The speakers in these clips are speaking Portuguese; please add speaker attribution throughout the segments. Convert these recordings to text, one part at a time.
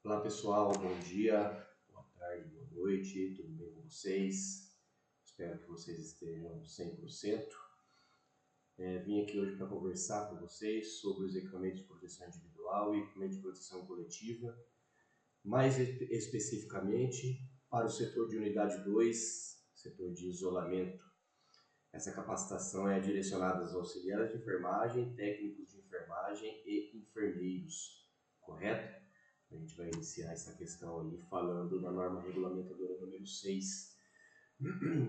Speaker 1: Olá pessoal, bom dia, boa tarde, boa noite, tudo bem com vocês? Espero que vocês estejam 100%. Vim aqui hoje para conversar com vocês sobre os equipamentos de proteção individual e equipamentos de proteção coletiva, mais especificamente para o setor de unidade 2, setor de isolamento. Essa capacitação é direcionada aos auxiliares de enfermagem, técnicos de enfermagem e enfermeiros, correto? A gente vai iniciar essa questão aí falando da norma regulamentadora número 6.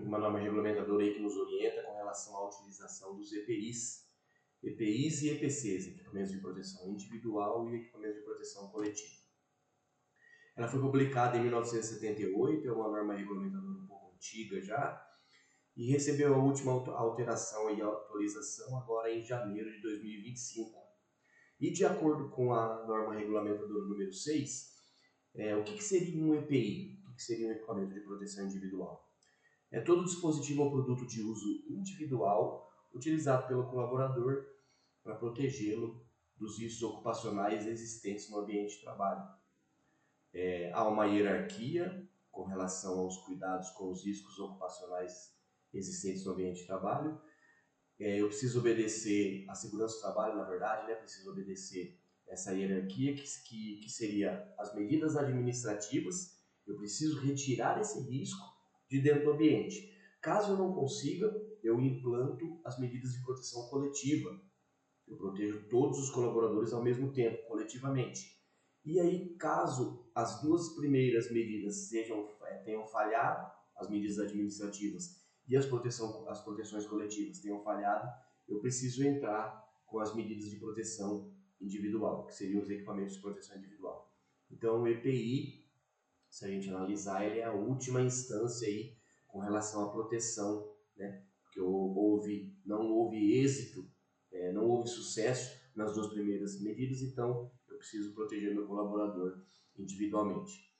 Speaker 1: Uma norma regulamentadora aí que nos orienta com relação à utilização dos EPIs e EPCs, equipamentos de proteção individual e equipamentos de proteção coletiva. Ela foi publicada em 1978, é uma norma regulamentadora um pouco antiga já, e recebeu a última alteração e atualização agora em janeiro de 2025. E de acordo com a norma regulamentadora número 6, o que seria um EPI? O que seria um equipamento de proteção individual? É todo dispositivo ou produto de uso individual utilizado pelo colaborador para protegê-lo dos riscos ocupacionais existentes no ambiente de trabalho. Há uma hierarquia com relação aos cuidados com os riscos ocupacionais existentes no ambiente de trabalho. Eu preciso obedecer a segurança do trabalho, na verdade, preciso obedecer essa hierarquia que seria as medidas administrativas. Eu preciso retirar esse risco de dentro do ambiente. Caso eu não consiga, eu implanto as medidas de proteção coletiva. Eu protejo todos os colaboradores ao mesmo tempo, coletivamente. E aí, caso as duas primeiras medidas tenham falhado, as medidas administrativas e as proteções coletivas tenham falhado, eu preciso entrar com as medidas de proteção individual, que seriam os equipamentos de proteção individual. Então, o EPI, se a gente analisar, ele é a última instância aí com relação à proteção, porque não houve êxito, não houve sucesso nas duas primeiras medidas, então eu preciso proteger meu colaborador individualmente.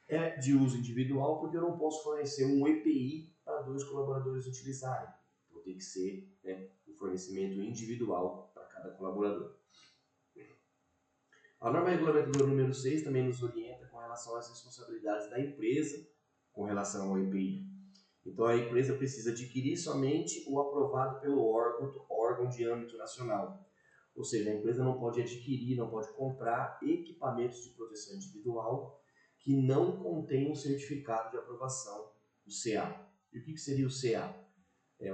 Speaker 1: É de uso individual porque eu não posso fornecer um EPI para dois colaboradores utilizarem. Então tem que ser um fornecimento individual para cada colaborador. A norma regulamentadora número 6 também nos orienta com relação às responsabilidades da empresa com relação ao EPI. Então a empresa precisa adquirir somente o aprovado pelo órgão de âmbito nacional. Ou seja, a empresa não pode adquirir, não pode comprar equipamentos de proteção individual que não contenham certificado de aprovação do CA. E o que seria o CA?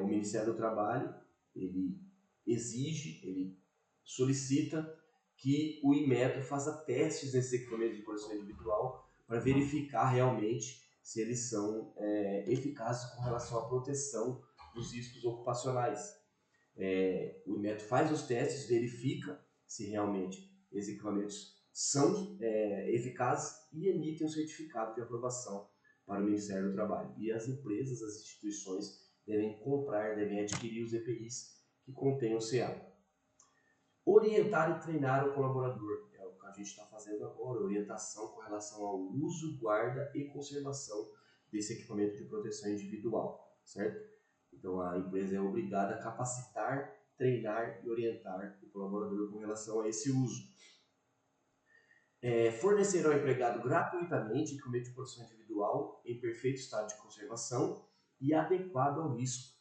Speaker 1: O Ministério do Trabalho, ele exige, ele solicita que o Inmetro faça testes nesses equipamentos de proteção individual para verificar realmente se eles são eficazes com relação à proteção dos riscos ocupacionais. O Inmetro faz os testes, verifica se realmente esses equipamentos são eficazes e emitem um certificado de aprovação para o Ministério do Trabalho. E as empresas, as instituições devem adquirir os EPIs que contêm o CA. Orientar e treinar o colaborador, é o que a gente está fazendo agora, orientação com relação ao uso, guarda e conservação desse equipamento de proteção individual, certo? Então a empresa é obrigada a capacitar, treinar e orientar o colaborador com relação a esse uso. Fornecer ao empregado gratuitamente equipamento de proteção individual em perfeito estado de conservação e adequado ao risco.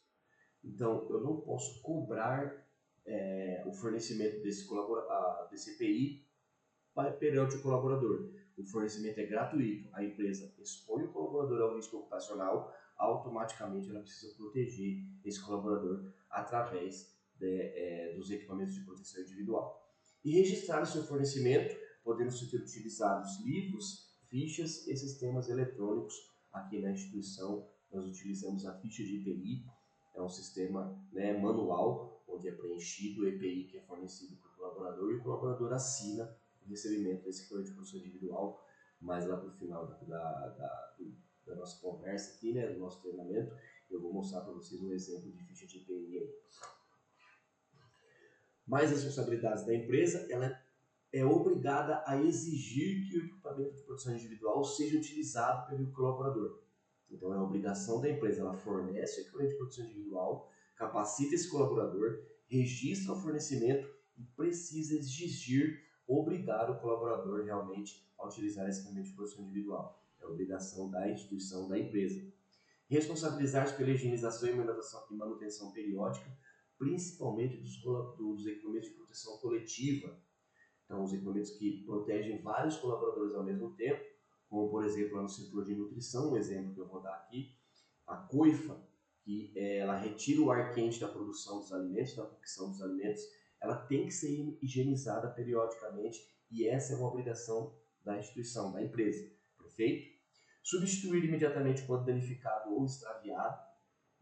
Speaker 1: Então eu não posso cobrar o fornecimento desse EPI perante o colaborador. O fornecimento é gratuito, a empresa expõe o colaborador ao risco ocupacional, automaticamente ela precisa proteger esse colaborador através dos equipamentos de proteção individual. E registrar o seu fornecimento, podendo ser utilizados livros, fichas e sistemas eletrônicos. Aqui na instituição nós utilizamos a ficha de EPI, é um sistema manual, onde é preenchido o EPI que é fornecido para o colaborador e o colaborador assina o recebimento desse equipamento de proteção individual. Mas lá para o final da nossa conversa aqui, do nosso treinamento, eu vou mostrar para vocês um exemplo de ficha de EPI aí. Mais responsabilidades da empresa, ela é obrigada a exigir que o equipamento de proteção individual seja utilizado pelo colaborador. Então é obrigação da empresa, ela fornece o equipamento de proteção individual, capacita esse colaborador, registra o fornecimento e precisa exigir obrigar o colaborador realmente a utilizar esse equipamento de proteção individual. É obrigação da instituição, da empresa. Responsabilizar-se pela higienização e manutenção periódica, principalmente dos equipamentos de proteção coletiva. Então, os equipamentos que protegem vários colaboradores ao mesmo tempo, como por exemplo lá no setor de nutrição, um exemplo que eu vou dar aqui, a coifa, que ela retira o ar quente da produção dos alimentos, da cocção dos alimentos, ela tem que ser higienizada periodicamente e essa é uma obrigação da instituição, da empresa, perfeito? Substituir imediatamente quando danificado ou extraviado.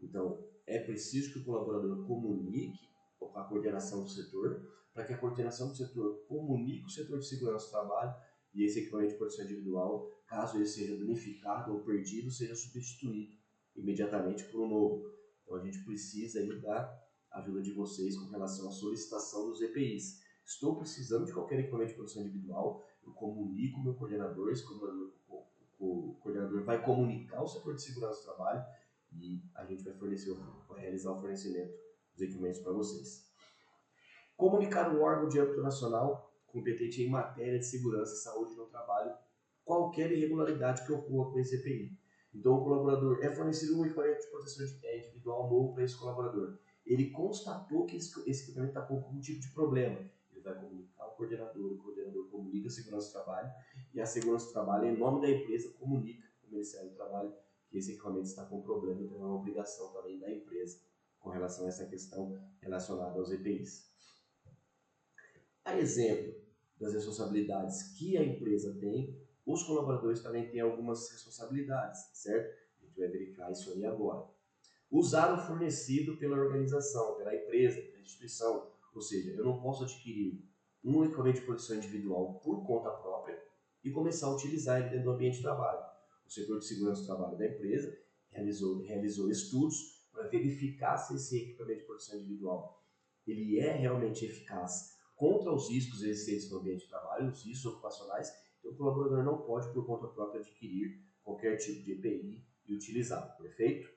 Speaker 1: Então, é preciso que o colaborador comunique com a coordenação do setor, para que a coordenação do setor comunique o setor de segurança do trabalho e esse equipamento de proteção individual, caso ele seja danificado ou perdido, seja substituído imediatamente por um novo. Então, a gente precisa aí da ajuda de vocês com relação à solicitação dos EPIs. Estou precisando de qualquer equipamento de proteção individual, eu comunico o meu coordenador, o coordenador vai comunicar o setor de segurança do trabalho e a gente vai realizar o fornecimento dos equipamentos para vocês. Comunicar o órgão de âmbito nacional competente em matéria de segurança e saúde no trabalho qualquer irregularidade que ocorra com esse EPI. Então, o colaborador é fornecido um equipamento de proteção individual novo para esse colaborador. Ele constatou que esse equipamento está com algum tipo de problema. Ele vai comunicar ao coordenador, o coordenador comunica a segurança do trabalho e a segurança do trabalho, em nome da empresa, comunica ao Ministério do Trabalho que esse equipamento está com problema, então é uma obrigação também da empresa com relação a essa questão relacionada aos EPIs. A exemplo das responsabilidades que a empresa tem, os colaboradores também têm algumas responsabilidades, certo? A gente vai verificar isso aí agora. Usar o fornecido pela organização, pela empresa, pela instituição, ou seja, eu não posso adquirir um equipamento de proteção individual por conta própria e começar a utilizar ele dentro do ambiente de trabalho. O setor de segurança do trabalho da empresa realizou estudos para verificar se esse equipamento de proteção individual ele é realmente eficaz contra os riscos existentes no ambiente de trabalho, os riscos ocupacionais. Então, o colaborador não pode, por conta própria, adquirir qualquer tipo de EPI e utilizá-lo, perfeito?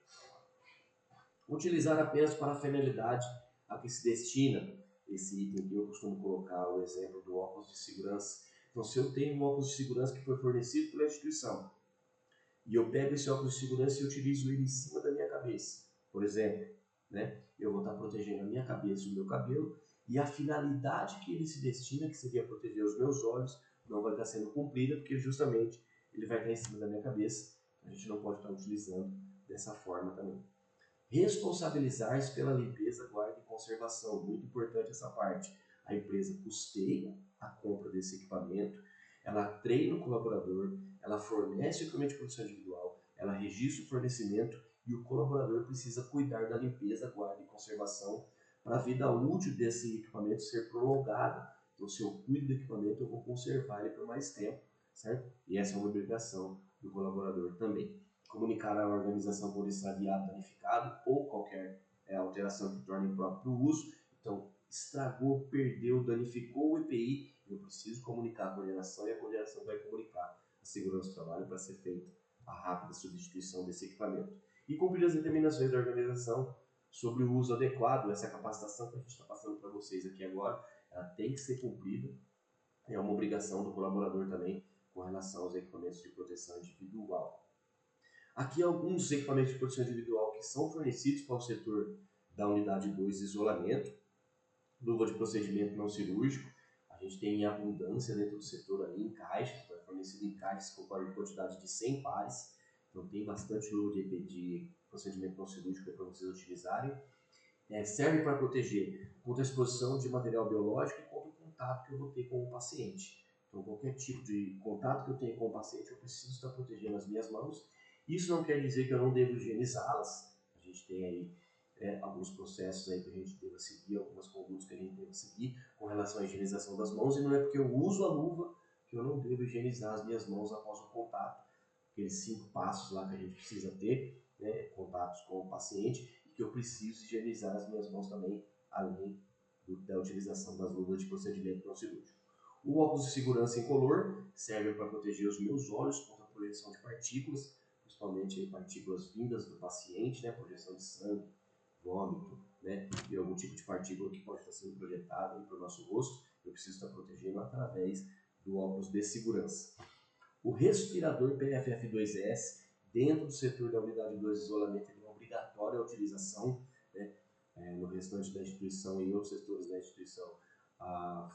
Speaker 1: Utilizar apenas para a finalidade a que se destina esse item que eu costumo colocar o exemplo do óculos de segurança. Então, se eu tenho um óculos de segurança que foi fornecido pela instituição e eu pego esse óculos de segurança e utilizo ele em cima da minha cabeça, por exemplo, né? Eu vou estar protegendo a minha cabeça e o meu cabelo e a finalidade que ele se destina, que seria proteger os meus olhos, não vai estar sendo cumprida porque justamente ele vai estar em cima da minha cabeça. A gente não pode estar utilizando dessa forma também. Responsabilizar-se pela limpeza, guarda e conservação. Muito importante essa parte. A empresa custeia a compra desse equipamento, ela treina o colaborador, ela fornece o equipamento de proteção individual, ela registra o fornecimento e o colaborador precisa cuidar da limpeza, guarda e conservação para a vida útil desse equipamento ser prolongada. Então, se eu cuido do equipamento, eu vou conservar ele por mais tempo, certo? E essa é uma obrigação do colaborador também. Comunicar à organização quando extraviado, danificado ou qualquer alteração que torne impróprio para o uso. Então, estragou, perdeu, danificou o EPI, eu preciso comunicar a coordenação e a coordenação vai comunicar a segurança do trabalho para ser feita a rápida substituição desse equipamento. E cumprir as determinações da organização sobre o uso adequado. Essa capacitação que a gente está passando para vocês aqui agora, ela tem que ser cumprida. É uma obrigação do colaborador também com relação aos equipamentos de proteção individual. Aqui alguns equipamentos de proteção individual que são fornecidos para o setor da unidade 2 de isolamento, luva de procedimento não cirúrgico, a gente tem em abundância dentro do setor ali em caixas, está fornecido em caixas com quantidade de 100 pares, então tem bastante luva de procedimento não cirúrgico para vocês utilizarem. Serve para proteger contra a exposição de material biológico e contra o contato que eu vou ter com o paciente. Então, qualquer tipo de contato que eu tenha com o paciente, eu preciso estar protegendo as minhas mãos. Isso não quer dizer que eu não devo higienizá-las. A gente tem aí alguns processos aí que a gente deva seguir, algumas condutas que a gente deve seguir com relação à higienização das mãos. E não é porque eu uso a luva que eu não devo higienizar as minhas mãos após o contato. Aqueles 5 passos lá que a gente precisa ter, né, contatos com o paciente, que eu preciso higienizar as minhas mãos também, além da utilização das luvas de procedimento não cirúrgico. O óculos de segurança incolor serve para proteger os meus olhos contra a projeção de partículas, principalmente partículas vindas do paciente, né, projeção de sangue, vômito, né, e algum tipo de partícula que pode estar sendo projetada para o nosso rosto. eu preciso estar protegendo através do óculos de segurança. O respirador PFF2S, dentro do setor da unidade 2 de isolamento, é obrigatório a utilização, né? No restante da instituição e em outros setores da instituição,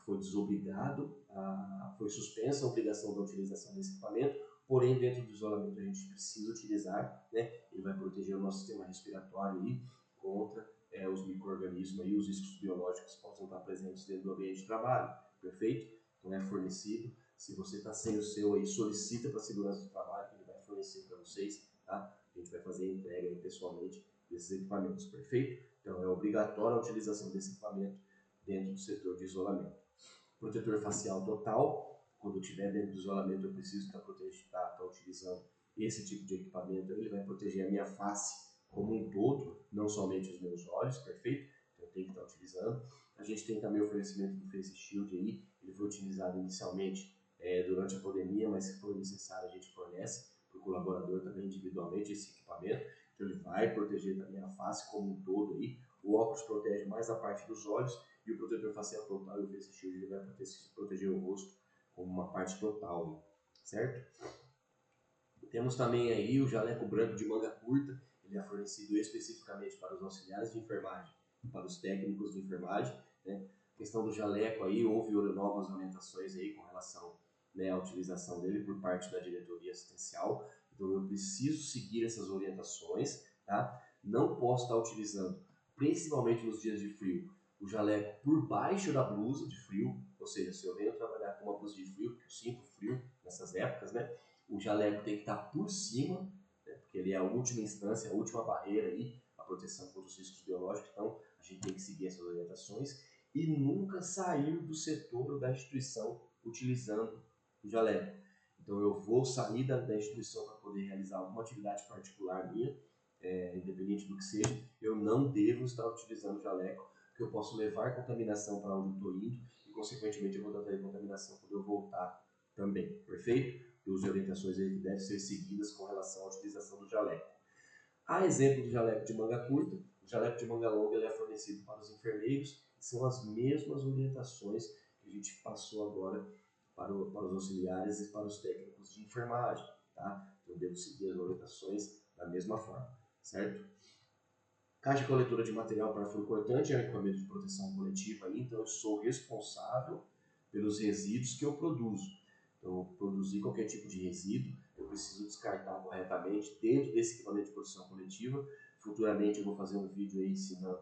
Speaker 1: foi desobrigado, foi suspensa a obrigação da utilização desse equipamento, porém dentro do isolamento a gente precisa utilizar, né? Ele vai proteger o nosso sistema respiratório aí contra os micro-organismos e os riscos biológicos que possam estar presentes dentro do ambiente de trabalho, perfeito? Então é fornecido. Se você está sem o seu aí, solicita para a segurança do trabalho que ele vai fornecer para vocês, tá? A gente vai fazer a entrega aí pessoalmente desses equipamentos, perfeito? Então é obrigatória a utilização desse equipamento dentro do setor de isolamento. Protetor facial total, quando eu estiver dentro do isolamento eu preciso estar utilizando esse tipo de equipamento, ele vai proteger a minha face como um todo, não somente os meus olhos, perfeito? Então eu tenho que estar utilizando. A gente tem também o oferecimento do Face Shield aí, ele foi utilizado inicialmente durante a pandemia, mas se for necessário a gente fornece para o colaborador também individualmente esse equipamento, então ele vai proteger também a face como um todo aí. O óculos protege mais a parte dos olhos e o protetor facial total e o Face Shield ele vai proteger o rosto como uma parte total, certo? Temos também aí o jaleco branco de manga curta, ele é fornecido especificamente para os auxiliares de enfermagem e para os técnicos de enfermagem, né? A questão do jaleco aí, houve novas orientações aí com relação, né, à utilização dele por parte da diretoria assistencial, então eu preciso seguir essas orientações, tá? Não posso estar utilizando, principalmente nos dias de frio, o jaleco por baixo da blusa de frio, ou seja, se eu venho trabalhar com uma blusa de frio, porque eu sinto frio nessas épocas, né? O jaleco tem que estar por cima, né, porque ele é a última instância, a última barreira aí, a proteção contra os riscos biológicos, então a gente tem que seguir essas orientações e nunca sair do setor da instituição utilizando o jaleco. Então eu vou sair da instituição para poder realizar alguma atividade particular minha, independente do que seja, eu não devo estar utilizando o jaleco, porque eu posso levar contaminação para onde eu estou indo e consequentemente eu vou trazer contaminação quando eu voltar também, perfeito? E as orientações aí que devem ser seguidas com relação à utilização do jaleco. A exemplo do jaleco de manga curta, o jaleco de manga longa ele é fornecido para os enfermeiros e são as mesmas orientações que a gente passou agora para os auxiliares e para os técnicos de enfermagem, tá? Então, eu devo seguir as orientações da mesma forma, certo? Caixa coletora de material para fluido cortante é um equipamento de proteção coletiva, então eu sou responsável pelos resíduos que eu produzo. Então, produzir qualquer tipo de resíduo, eu preciso descartar corretamente dentro desse equipamento de proteção coletiva. Futuramente eu vou fazer um vídeo aí ensinando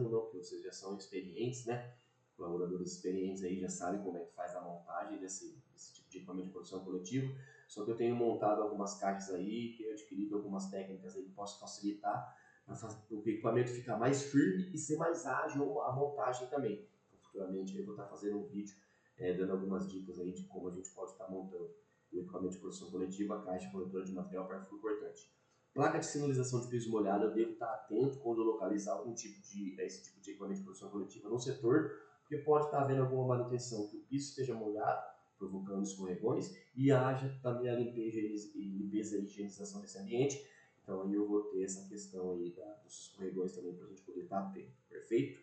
Speaker 1: não, porque vocês já são experientes, né? Colaboradores experientes aí já sabem como é que faz a montagem desse tipo de equipamento de produção coletiva. Só que eu tenho montado algumas caixas aí, tenho adquirido algumas técnicas aí que posso facilitar para o equipamento ficar mais firme e ser mais ágil a montagem também. Então, futuramente eu vou estar fazendo um vídeo dando algumas dicas aí de como a gente pode estar montando o equipamento de produção coletiva, a caixa coletora de material para fluido cortante. Placa de sinalização de piso molhado, eu devo estar atento quando eu localizar esse tipo de equipamento de produção coletiva no setor, porque pode estar havendo alguma manutenção, que o piso esteja molhado, provocando escorregões, e haja também a limpeza e higienização desse ambiente. Então aí eu vou ter essa questão aí dos escorregões também para a gente poder estar atento, perfeito?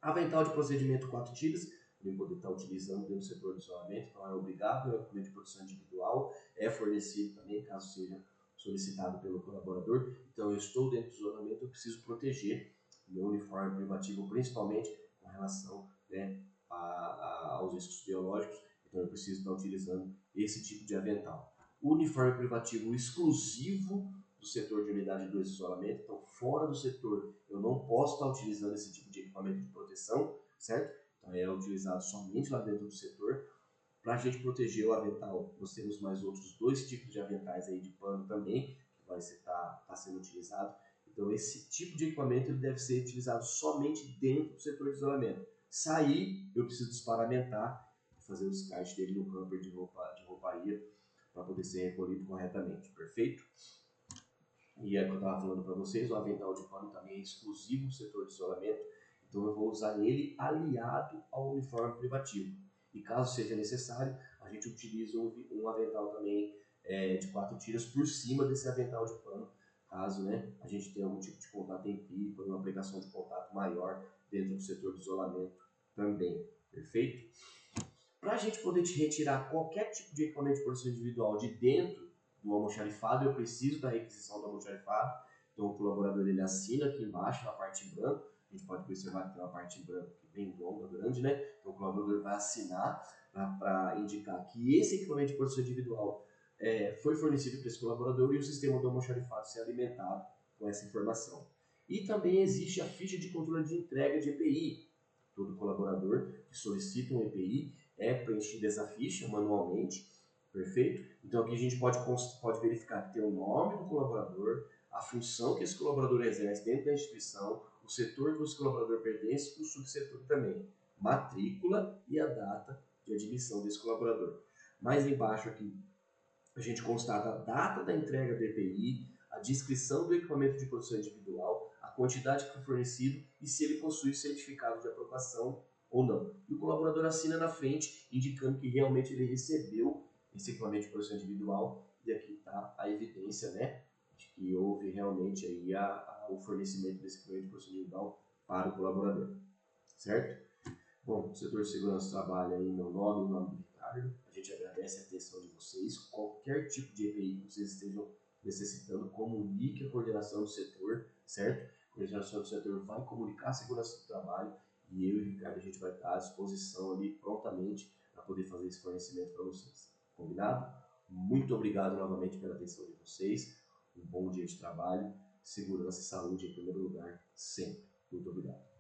Speaker 1: Avental de procedimento 4 tiras, para poder estar utilizando dentro do setor de isolamento, então é obrigado, é equipamento de produção individual, é fornecido também, caso seja solicitado pelo colaborador. Então eu estou dentro do isolamento, eu preciso proteger meu uniforme privativo, principalmente com relação, né, aos riscos biológicos, então eu preciso estar utilizando esse tipo de avental. O uniforme privativo exclusivo do setor de unidade 2 de isolamento, então fora do setor eu não posso estar utilizando esse tipo de equipamento de proteção, certo? Então é utilizado somente lá dentro do setor. Para a gente proteger o avental, nós temos mais outros 2 tipos de aventais aí de pano também, que vai estar sendo utilizado. Então esse tipo de equipamento ele deve ser utilizado somente dentro do setor de isolamento. Sair, eu preciso desparamentar e fazer o descarte dele no camper de rouparia para poder ser recolhido corretamente, perfeito? E é o que eu estava falando para vocês, o avental de pano também é exclusivo do setor de isolamento, então eu vou usar ele aliado ao uniforme privativo. E caso seja necessário, a gente utiliza um avental também de 4 tiras por cima desse avental de pano, caso, né, a gente tenha algum tipo de contato empírico, uma aplicação de contato maior dentro do setor de isolamento também, perfeito? Para a gente poder te retirar qualquer tipo de equipamento de proteção individual de dentro do almoxarifado, eu preciso da requisição do almoxarifado. Então o colaborador ele assina aqui embaixo na parte branca. A gente pode observar que tem uma parte branca bem longa, grande, né? Então o colaborador vai assinar para indicar que esse equipamento de proteção individual foi fornecido para esse colaborador e o sistema do almoxarifado ser alimentado com essa informação. E também existe a ficha de controle de entrega de EPI. Todo colaborador que solicita um EPI é preenchida essa ficha manualmente, perfeito? Então aqui a gente pode verificar que tem o nome do colaborador, a função que esse colaborador exerce dentro da instituição, o setor que esse colaborador pertence e o subsetor também, matrícula e a data de admissão desse colaborador. Mais embaixo aqui a gente constata a data da entrega do EPI, a descrição do equipamento de proteção individual, a quantidade que foi fornecido e se ele possui certificado de aprovação ou não. E o colaborador assina na frente, indicando que realmente ele recebeu esse equipamento de proteção individual, e aqui está a evidência, né, de que houve realmente aí o fornecimento desse equipamento de proteção individual para o colaborador, certo? Bom, o setor de segurança trabalha aí, meu nome, o nome do Ricardo. A gente agradece a atenção de vocês. Qualquer tipo de EPI que vocês estejam necessitando, comunique a coordenação do setor, certo? A coordenação do setor vai comunicar a segurança do trabalho e eu e o Ricardo, a gente vai estar à disposição ali prontamente para poder fazer esse fornecimento para vocês. Combinado? Muito obrigado novamente pela atenção de vocês. Um bom dia de trabalho. Segurança e saúde em primeiro lugar, sempre. Muito obrigado.